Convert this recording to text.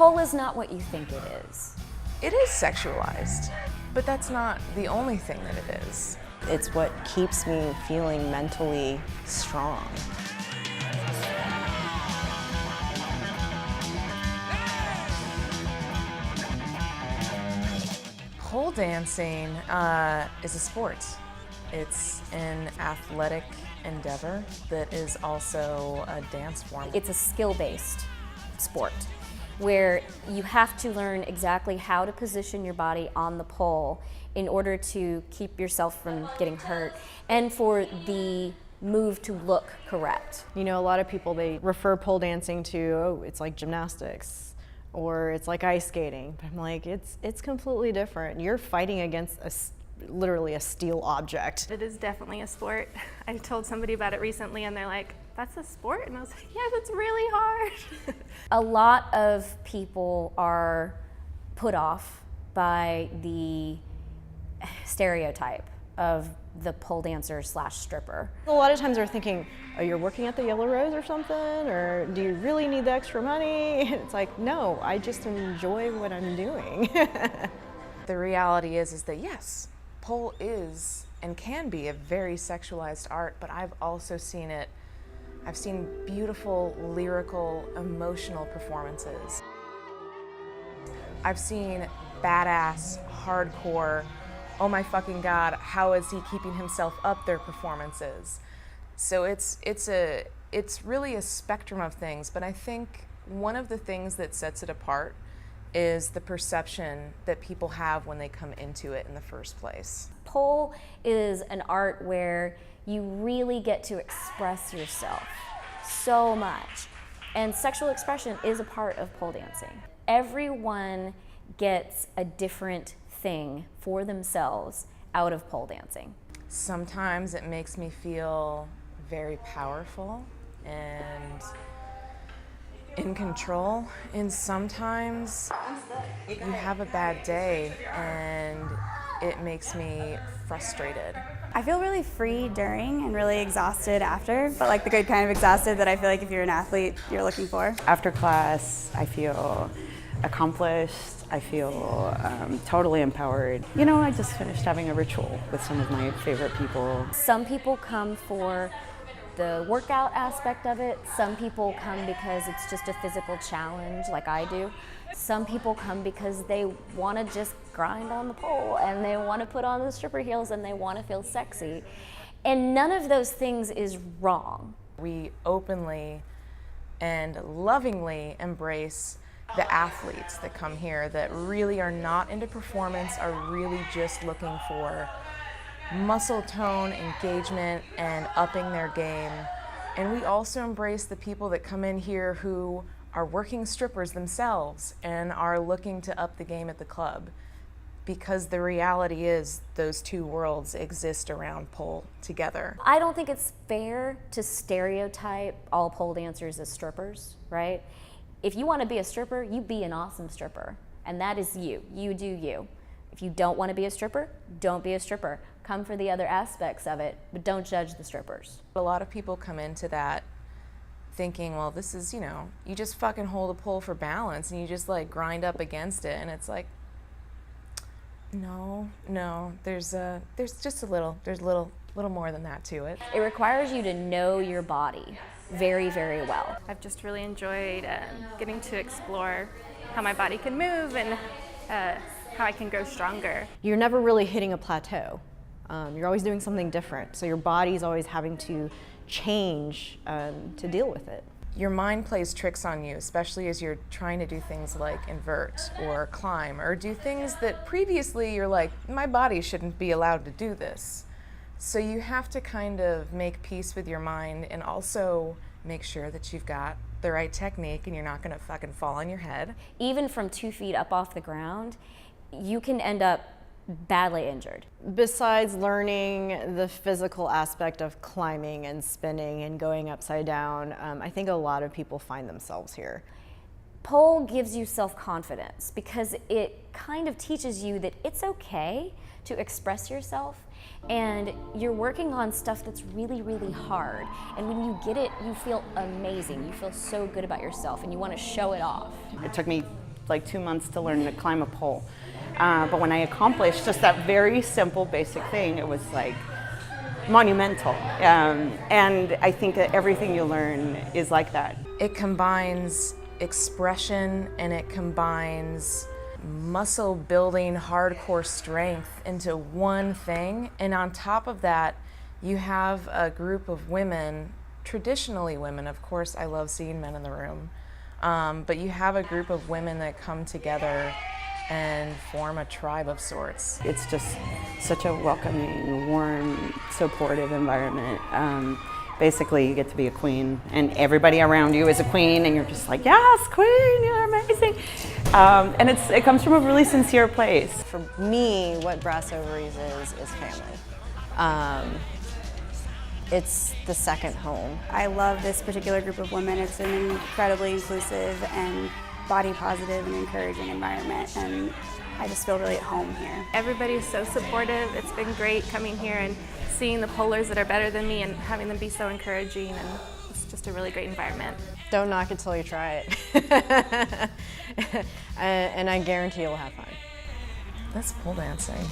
Pole is not what you think it is. It is sexualized, but that's not the only thing that it is. It's what keeps me feeling mentally strong. Pole dancing is a sport. It's an athletic endeavor that is also a dance form. It's a skill-based sport where you have to learn exactly how to position your body on the pole in order to keep yourself from getting hurt and for the move to look correct. You know, a lot of people, they refer pole dancing to, oh, it's like gymnastics or it's like ice skating. But I'm like, it's completely different. You're fighting against literally a steel object. It is definitely a sport. I told somebody about it recently and they're like, that's a sport? And I was like, yeah, that's really hard. A lot of people are put off by the stereotype of the pole dancer / stripper. A lot of times they're thinking, oh, you're working at the Yellow Rose or something? Or do you really need the extra money? It's like, no, I just enjoy what I'm doing. The reality is that yes, pole is and can be a very sexualized art, but I've also seen it. I've seen beautiful, lyrical, emotional performances. I've seen badass, hardcore, oh my fucking God, how is he keeping himself up their performances. So it's really a spectrum of things, but I think one of the things that sets it apart is the perception that people have when they come into it in the first place. Pole is an art where you really get to express yourself so much. And sexual expression is a part of pole dancing. Everyone gets a different thing for themselves out of pole dancing. Sometimes it makes me feel very powerful and in control, and sometimes you have a bad day and it makes me frustrated. I feel really free during and really exhausted after, but like the good kind of exhausted that I feel like if you're an athlete, you're looking for. After class, I feel accomplished. I feel totally empowered. You know, I just finished having a ritual with some of my favorite people. Some people come for the workout aspect of it. Some people come because it's just a physical challenge like I do. Some people come because they want to just grind on the pole and they want to put on the stripper heels and they want to feel sexy. And none of those things is wrong. We openly and lovingly embrace the athletes that come here that really are not into performance, are really just looking for muscle tone, engagement, and upping their game. And we also embrace the people that come in here who are working strippers themselves and are looking to up the game at the club, because the reality is those two worlds exist around pole together. I don't think it's fair to stereotype all pole dancers as strippers, right? If you want to be a stripper, you be an awesome stripper, and that is you. You do you. If you don't want to be a stripper, don't be a stripper. Come for the other aspects of it, but don't judge the strippers. A lot of people come into that thinking, well, this is, you know, you just fucking hold a pole for balance and you just like grind up against it, and it's like, no, there's just a little more than that to it. It requires you to know your body very, very well. I've just really enjoyed getting to explore how my body can move and how I can grow stronger. You're never really hitting a plateau. You're always doing something different, so your body's always having to change to deal with it. Your mind plays tricks on you, especially as you're trying to do things like invert or climb or do things that previously you're like, my body shouldn't be allowed to do this. So you have to kind of make peace with your mind and also make sure that you've got the right technique and you're not gonna fucking fall on your head. Even from 2 feet up off the ground, you can end up badly injured. Besides learning the physical aspect of climbing and spinning and going upside down, I think a lot of people find themselves here. Pole gives you self-confidence because it kind of teaches you that it's okay to express yourself, and you're working on stuff that's really, really hard. And when you get it, you feel amazing. You feel so good about yourself and you want to show it off. It took me like 2 months to learn to climb a pole. But when I accomplished just that very simple, basic thing, it was like monumental. And I think that everything you learn is like that. It combines expression and it combines muscle building, hardcore strength into one thing. And on top of that, you have a group of women, traditionally women, of course I love seeing men in the room, but you have a group of women that come together and form a tribe of sorts. It's just such a welcoming, warm, supportive environment. Basically, you get to be a queen, and everybody around you is a queen, and you're just like, yes, queen, you're amazing. And it comes from a really sincere place. For me, what Brass Ovaries is family. It's the second home. I love this particular group of women. It's an incredibly inclusive and body positive and encouraging environment, and I just feel really at home here. Everybody's so supportive. It's been great coming here and seeing the polars that are better than me and having them be so encouraging, and it's just a really great environment. Don't knock it till you try it. And I guarantee you'll have fun. That's pole dancing.